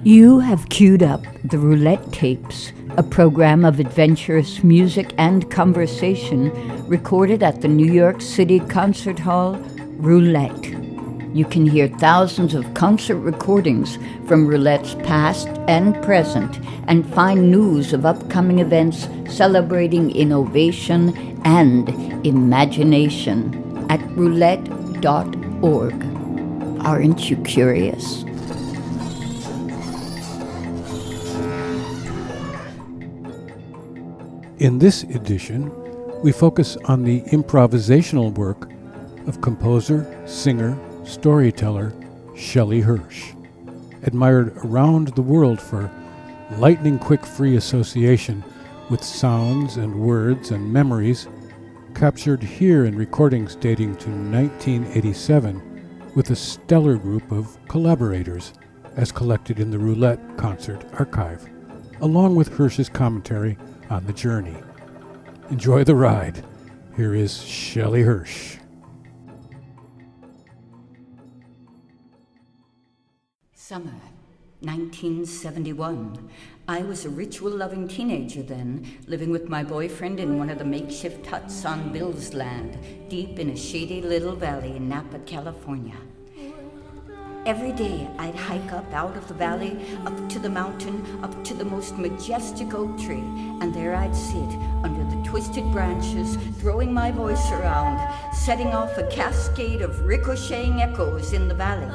You have queued up the Roulette Tapes, a program of adventurous music and conversation recorded at the New York City Concert Hall, Roulette. You can hear thousands of concert recordings from Roulette's past and present and find news of upcoming events celebrating innovation and imagination at roulette.org. Aren't you curious? In this edition, we focus on the improvisational work of composer, singer, storyteller Shelley Hirsch, admired around the world for lightning-quick free association with sounds and words and memories, captured here in recordings dating to 1987 with a stellar group of collaborators as collected in the Roulette Concert Archive, along with Hirsch's commentary on the journey. Enjoy the ride. Here is Shelley Hirsch. Summer, 1971. I was a ritual-loving teenager then, living with my boyfriend in one of the makeshift huts on Bill's land, deep in a shady little valley in Napa, California. Every day I'd hike up out of the valley, up to the mountain, up to the most majestic oak tree, and there I'd sit under the twisted branches, throwing my voice around, setting off a cascade of ricocheting echoes in the valley.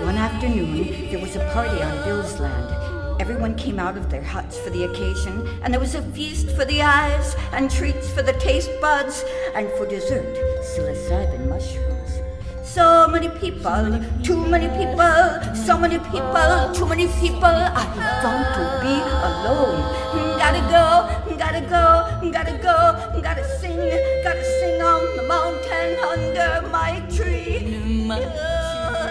One afternoon, there was a party on Bill's land. Everyone came out of their huts for the occasion, and there was a feast for the eyes, and treats for the taste buds, and for dessert, psilocybin mushrooms. So many people, too many people, so many people, too many people. I want to be alone. Gotta go, gotta go, gotta go, gotta sing on the mountain under my tree.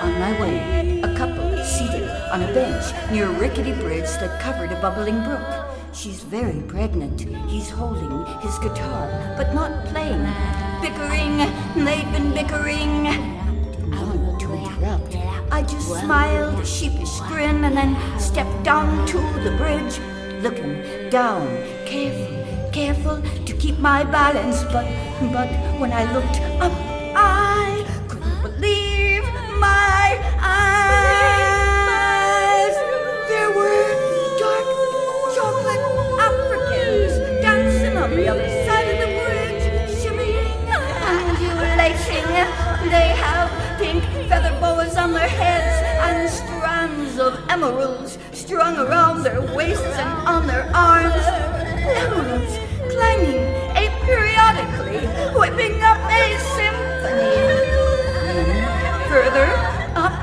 On my way, a couple seated on a bench near a rickety bridge that covered a bubbling brook. She's very pregnant. He's holding his guitar, but not playing. Bickering, they'd been bickering. Didn't want to interrupt. I just smiled a sheepish grin and then stepped down to the bridge, looking down, careful to keep my balance. But when I looked up, I couldn't believe my eyes. There were dark chocolate Africans dancing on the other side of the bridge, shimmying, undulating. They have pink feather boas on their heads and strands of emeralds strung around their waists and on their arms. Emeralds clanging aperiodically, whipping up a symphony. Further up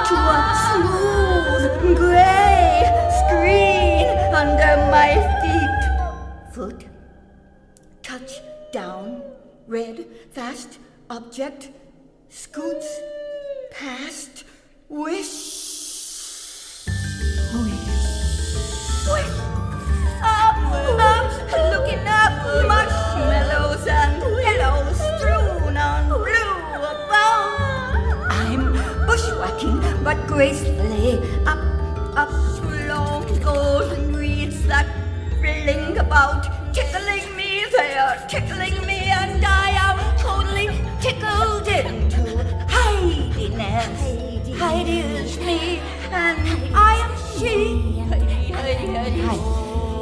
to a smooth gray screen under my feet. Foot, touch down, red, fast, object, scoots, past, wish. Up, looking up, marshmallows and pillows strewn on blue above. I'm bushwhacking, but gracefully up long golden reeds that ring about, tickling me, they're tickling me, and I am totally tickled into Heidiness. Heidi is me, and I am she. I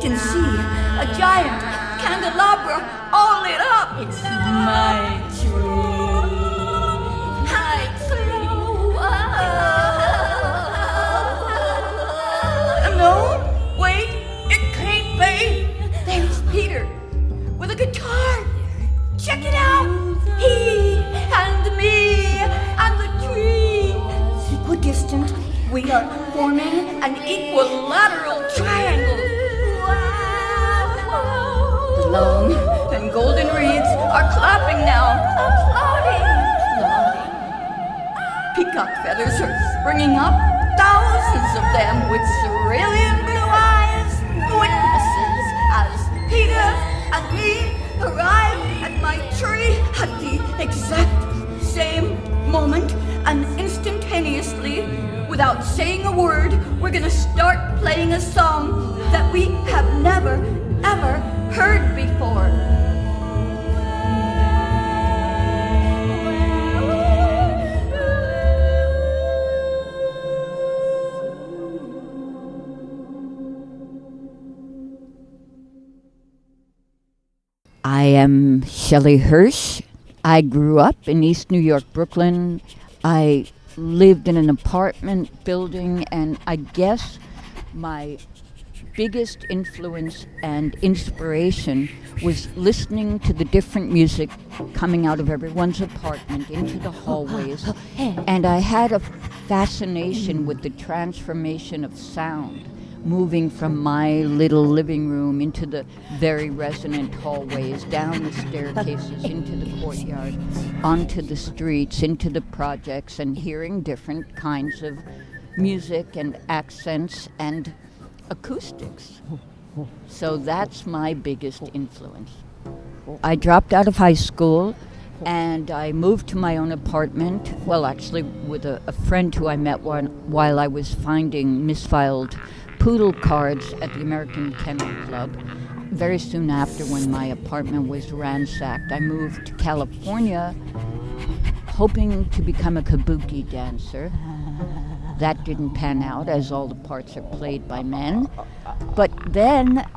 can see a giant candelabra all lit up. It's my tree. I glow. No, wait, it can't be. There's Peter with a guitar. Check it out. He and me and the tree. Equidistant, we are forming an equilateral triangle. The long and golden reeds are clapping now. Applauding. Peacock feathers are springing up. Thousands of them with cerulean blue eyes. Witnesses as Peter and me arrive at my tree at the exact same moment. An instant without saying a word, we're gonna start playing a song that we have never, ever heard before. I am Shelley Hirsch. I grew up in East New York, Brooklyn. I lived in an apartment building, and I guess my biggest influence and inspiration was listening to the different music coming out of everyone's apartment into the hallways. And I had a fascination with the transformation of sound, moving from my little living room into the very resonant hallways, down the staircases, into the courtyard, onto the streets, into the projects, and hearing different kinds of music and accents and acoustics. So that's my biggest influence. I dropped out of high school and I moved to my own apartment, well, actually with a friend who I met while I was finding misfiled poodle cards at the American Kennel Club. Very soon after, when my apartment was ransacked, I moved to California hoping to become a kabuki dancer. That didn't pan out, as all the parts are played by men. But then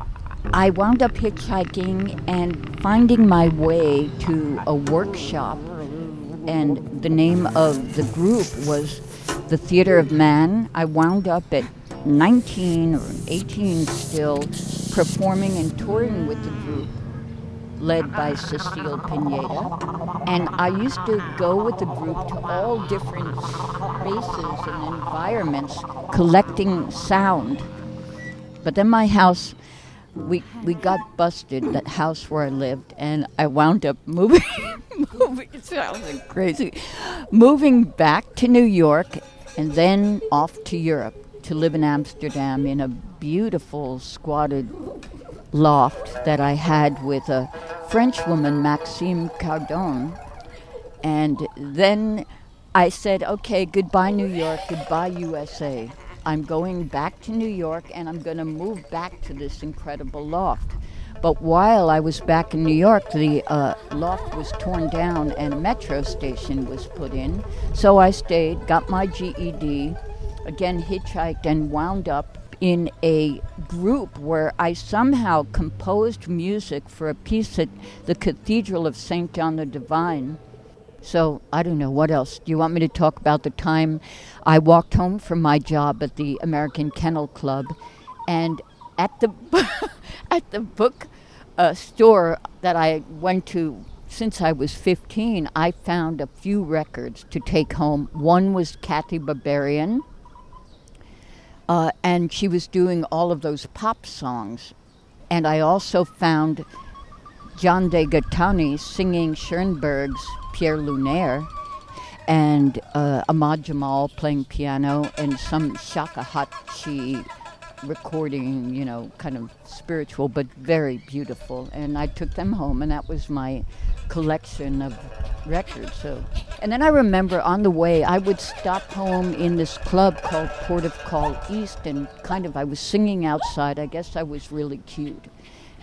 I wound up hitchhiking and finding my way to a workshop, and the name of the group was the Theater of Man. I wound up at 19 or 18 still, performing and touring with the group led by Cecile Pineda. And I used to go with the group to all different spaces and environments, collecting sound. But then my house, we got busted, that house where I lived, and I wound up moving, it sounds like crazy, moving back to New York and then off to Europe to live in Amsterdam in a beautiful squatted loft that I had with a French woman, Maxime Cardon. And then I said, okay, goodbye New York, goodbye USA. I'm going back to New York and I'm going to move back to this incredible loft. But while I was back in New York, the loft was torn down and a metro station was put in. So I stayed, got my GED, again hitchhiked, and wound up in a group where I somehow composed music for a piece at the Cathedral of St. John the Divine. So I don't know, what else? Do you want me to talk about the time I walked home from my job at the American Kennel Club, and at the at the book store that I went to since I was 15, I found a few records to take home. One was Kathy Barbarian, and she was doing all of those pop songs. And I also found John De Gattani singing Schoenberg's Pierre Lunaire, and Ahmad Jamal playing piano, and some shakuhachi recording, you know, kind of spiritual but very beautiful. And I took them home, and that was my collection of records. So, and then I remember on the way I would stop home in this club called Port of Call East, and I was singing outside. I guess I was really cute,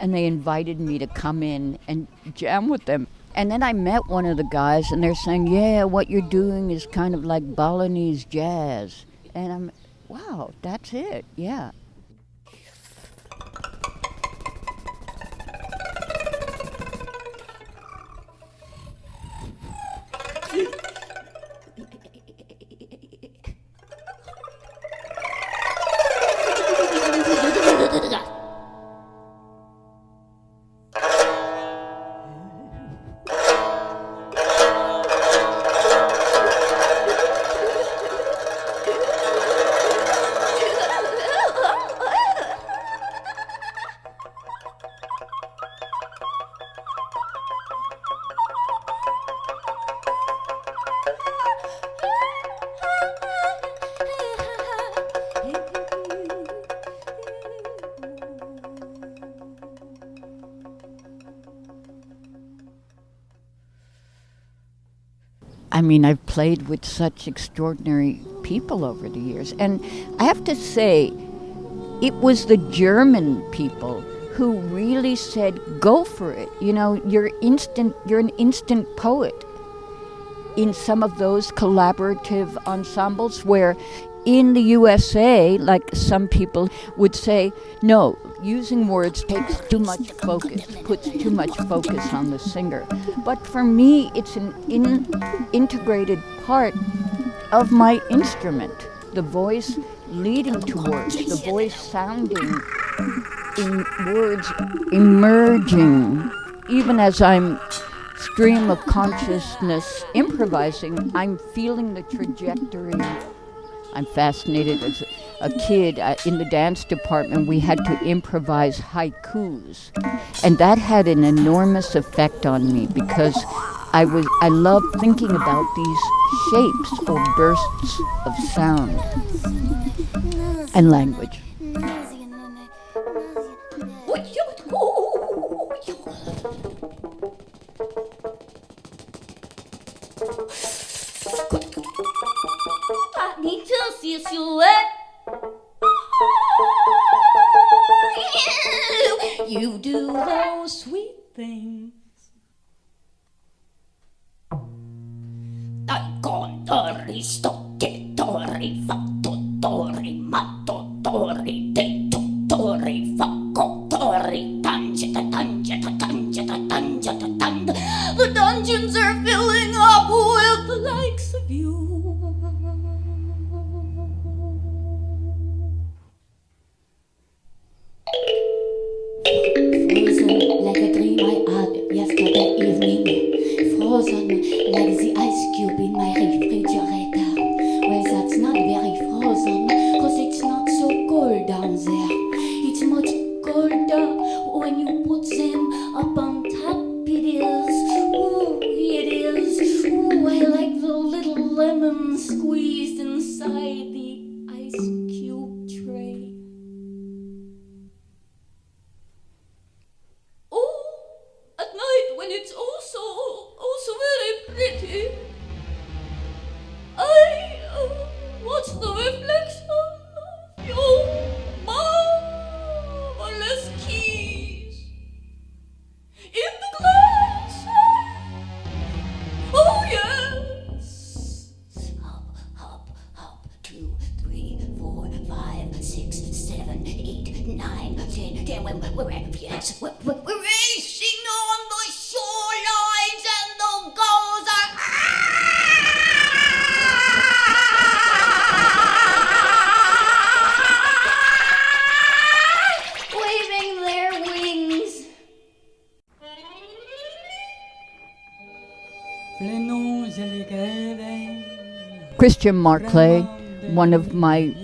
and they invited me to come in and jam with them. And then I met one of the guys, and they're saying, yeah, what you're doing is kind of like Balinese jazz. And I'm, wow, that's it, yeah. I mean, I've played with such extraordinary people over the years. And I have to say, it was the German people who really said, go for it. You know, you're an instant poet in some of those collaborative ensembles where in the USA, like some people would say, no, using words takes too much focus, puts too much focus on the singer. But for me, it's an integrated part of my instrument. The voice leading to words, the voice sounding in words, emerging. Even as I'm stream of consciousness improvising, I'm feeling the trajectory. I'm fascinated. As a kid in the dance department, we had to improvise haikus. And that had an enormous effect on me because I love thinking about these shapes or bursts of sound and language. I need to see a silhouette. You do those sweet things. Dai contori, stocchi, tori, fattori, mattori, dettori, faccotori, tangeta, tangeta, tangeta, tangeta, tangeta. The dungeons are filling up with the likes of you. Frozen like a dream I had yesterday evening. Frozen like the ice cube in my refrigerator. Well, that's not very frozen, cause it's not so cold down there. It's much colder when you put them up on top. It is, ooh, it is. Ooh, I like the little lemon squeezed inside the ice cube tray. Oh, at night when it's also very pretty, I watch the reflection of your marvelous keys in the glass. Oh yes. Hop, hop, hop. 2, 3, 4, 5, 6, 7, 8, 9, 10. 10. We're racing on the shorelines and the gulls are waving their wings. Christian Marclay, one of my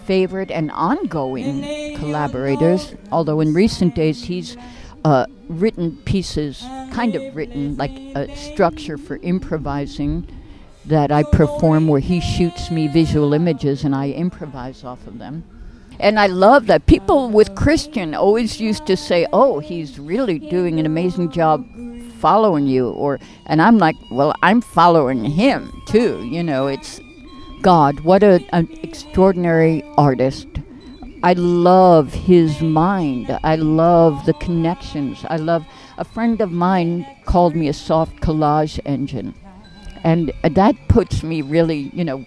favorite and ongoing collaborators, although in recent days he's written pieces, kind of written like a structure for improvising that I perform where he shoots me visual images and I improvise off of them. And I love that. People with Christian always used to say, oh, he's really doing an amazing job following you, and I'm like, well, I'm following him too. You know, it's God, what an extraordinary artist. I love his mind. I love the connections. I love, a friend of mine called me a soft collage engine. And that puts me really, you know,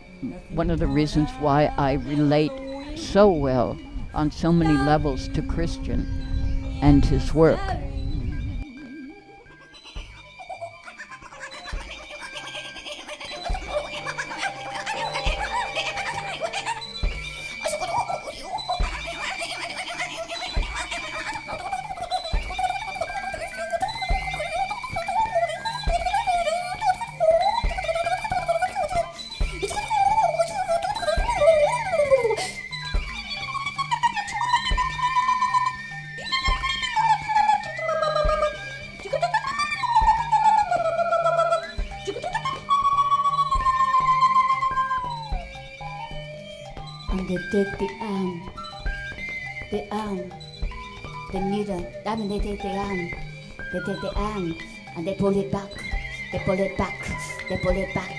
one of the reasons why I relate so well on so many levels to Christian and his work. And they take the arm, the needle. I mean, they take the arm, and they pull it back. They pull it back. They pull it back.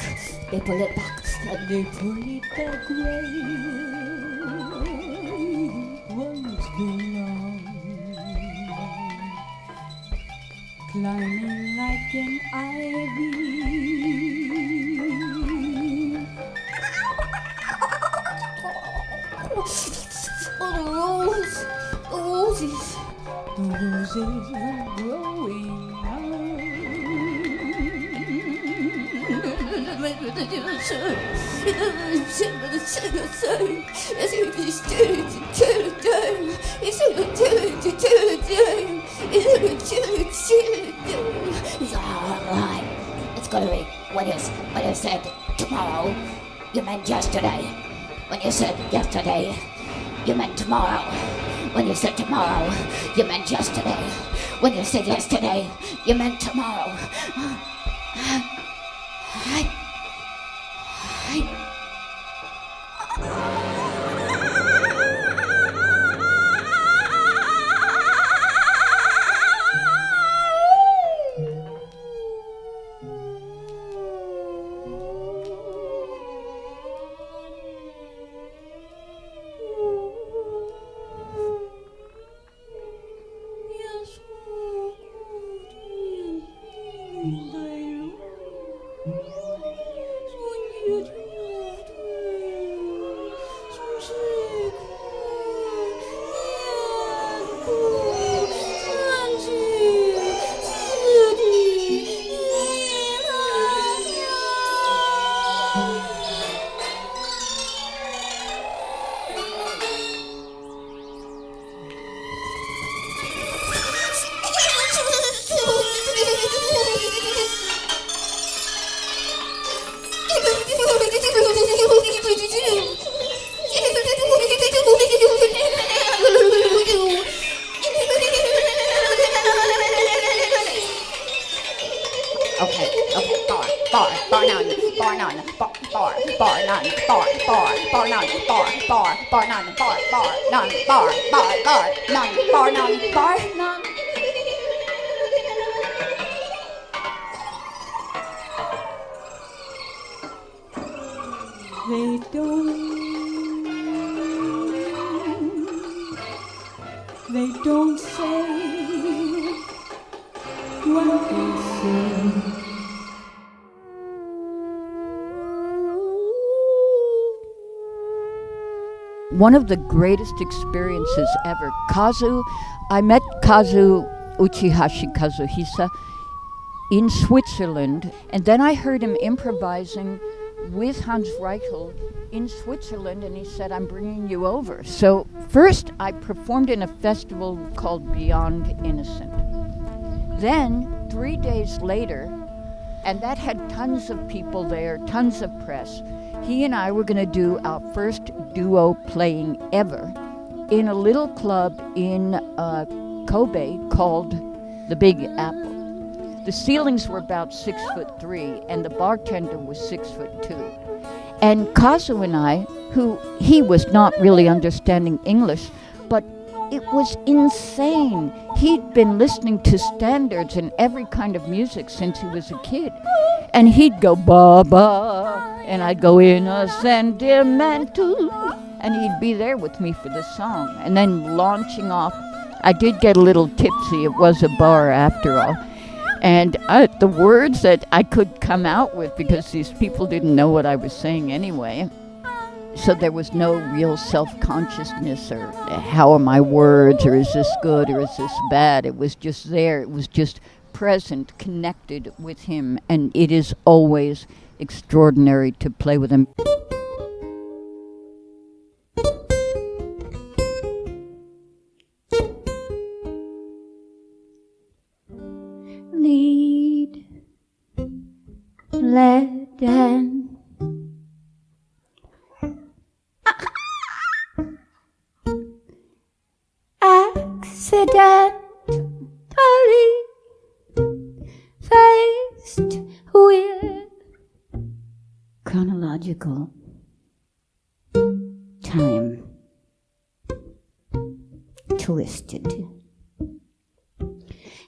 They pull it back. they pull it back way once belong, climbing like an ivy. Oh, the roses are growing Alright, it's gonna be when you said tomorrow, you meant yesterday. When you said yesterday, you meant tomorrow. When you said tomorrow, you meant yesterday. When you said yesterday, you meant tomorrow. They don't say what they say. One of the greatest experiences ever. I met Kazuhisa Kazuhisa in Switzerland, and then I heard him improvising with Horst Rickels in Switzerland, and he said, I'm bringing you over. So first I performed in a festival called Beyond Innocent. Then 3 days later, and that had tons of people there, tons of press, he and I were going to do our first duo playing ever in a little club in Kobe called the Big Apple. The ceilings were about 6'3", and the bartender was 6'2". And Kazu and I, he was not really understanding English, but it was insane. He'd been listening to standards and every kind of music since he was a kid. And he'd go, ba, ba, and I'd go, in a sentimental, and he'd be there with me for the song. And then launching off, I did get a little tipsy. It was a bar after all. And the words that I could come out with, because these people didn't know what I was saying anyway, so there was no real self-consciousness or how are my words, or is this good or is this bad. It was just there. It was just present, connected with him, and it is always extraordinary to play with him. Lead, let, and accidentally faced with chronological time twisted.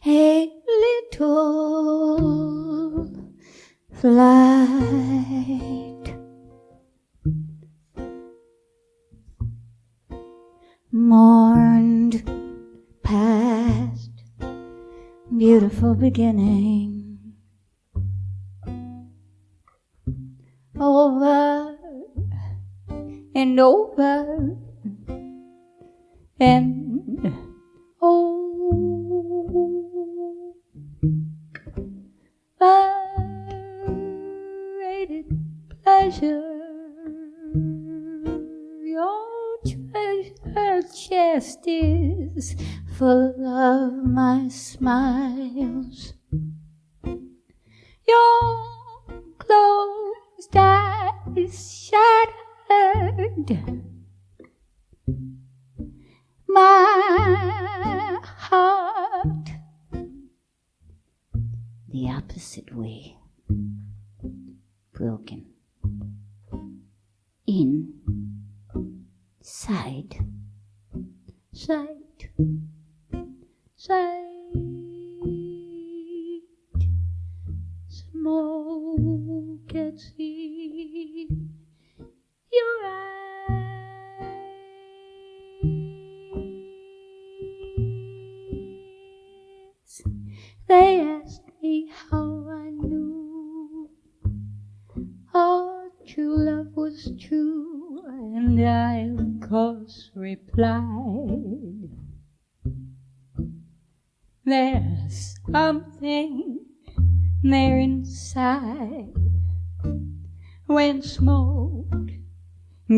A little flight beautiful beginning. Over and over and overrated pleasure. Your treasure chest is full of my smiles. Your closed eyes shattered my heart. The opposite way. Broken. Inside. Sight. Smoke gets in your eyes. They asked me how I knew our true love was true, and I of course replied, there's something there inside when smoke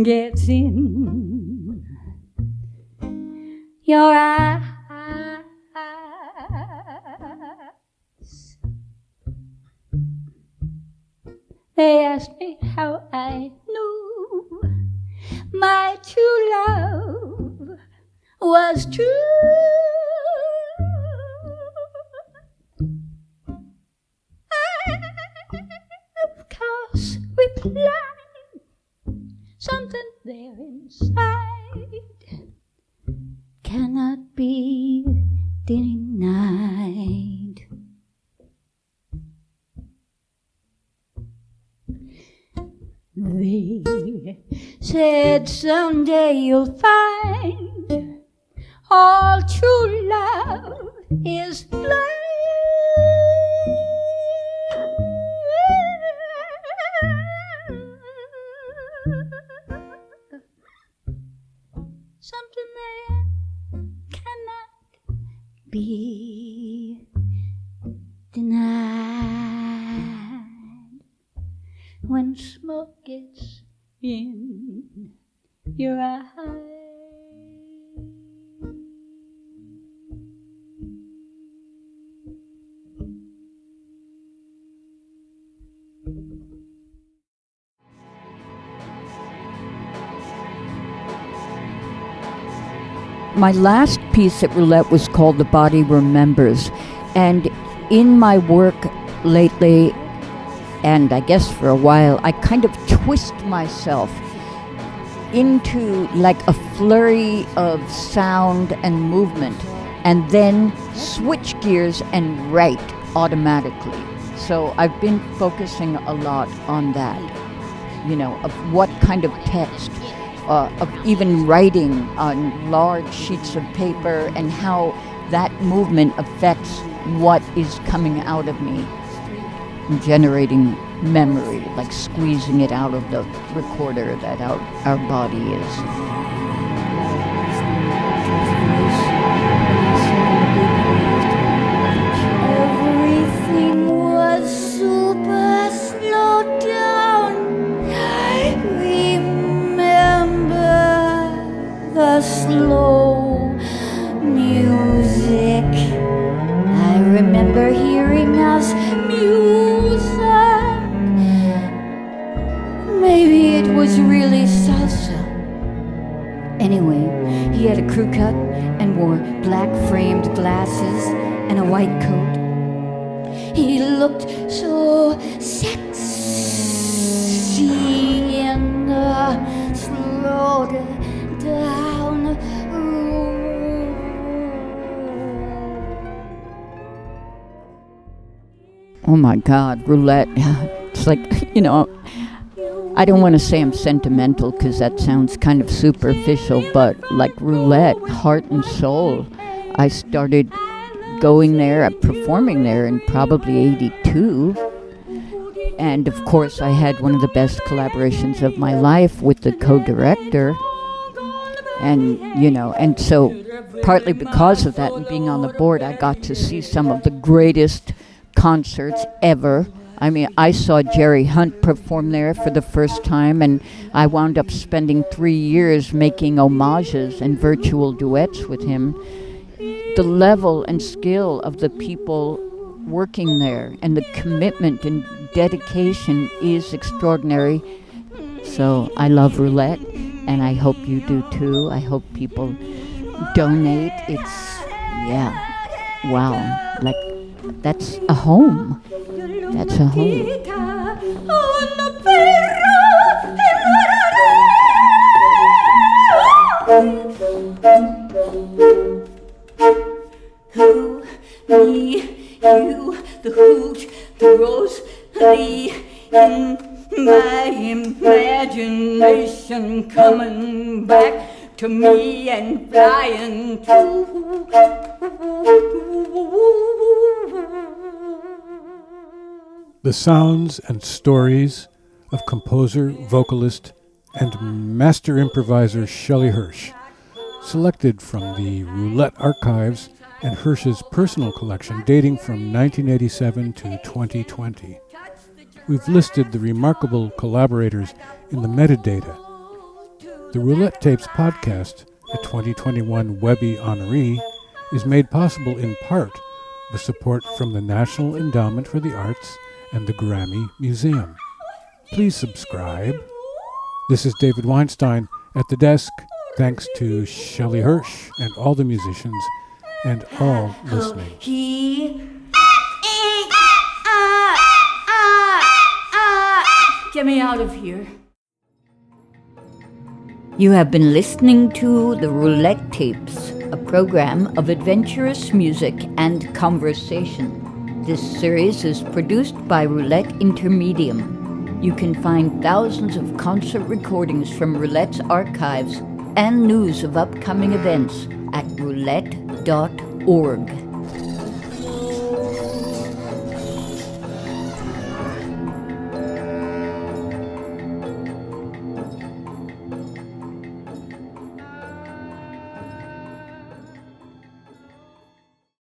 gets in your eyes. They asked me how I knew my true love was true. Replied, something there inside cannot be denied. They said someday you'll find all true love is blind. Something there cannot be denied when smoke gets in your eyes. My last piece at Roulette was called The Body Remembers, and in my work lately, and I guess for a while, I kind of twist myself into like a flurry of sound and movement, and then switch gears and write automatically. So I've been focusing a lot on that, of what kind of text, of even writing on large sheets of paper, and how that movement affects what is coming out of me, generating memory, like squeezing it out of the recorder that our body is. Everything was super slowed down. I remember the slow music. I remember hearing us music. Maybe it was really salsa. Anyway, he had a crew cut and wore black framed glasses and a white coat. He looked so sexy in the slowed down room. Oh my God, Roulette. It's like, I don't want to say I'm sentimental because that sounds kind of superficial, but like Roulette, heart and soul, I started going there, performing there in probably 82. And of course, I had one of the best collaborations of my life with the co-director. And, and so partly because of that and being on the board, I got to see some of the greatest concerts ever. I mean, I saw Jerry Hunt perform there for the first time, and I wound up spending 3 years making homages and virtual duets with him. The level and skill of the people working there and the commitment and dedication is extraordinary. So I love Roulette, and I hope you do too. I hope people donate. Wow, like that's a home. That's a home. Who, me, you, the hoot, the rose, the in my imagination coming back to me and flying to. The sounds and stories of composer, vocalist, and master improviser Shelley Hirsch, selected from the Roulette archives and Hirsch's personal collection dating from 1987 to 2020. We've listed the remarkable collaborators in the metadata. The Roulette Tapes podcast, a 2021 Webby Honoree, is made possible in part with support from the National Endowment for the Arts and the Grammy Museum. Please subscribe. This is David Weinstein at the desk. Thanks to Shelley Hirsch and all the musicians and all listening. Get me out of here. You have been listening to the Roulette Tapes, a program of adventurous music and conversation. This series is produced by Roulette Intermedium. You can find thousands of concert recordings from Roulette's archives and news of upcoming events at roulette.org.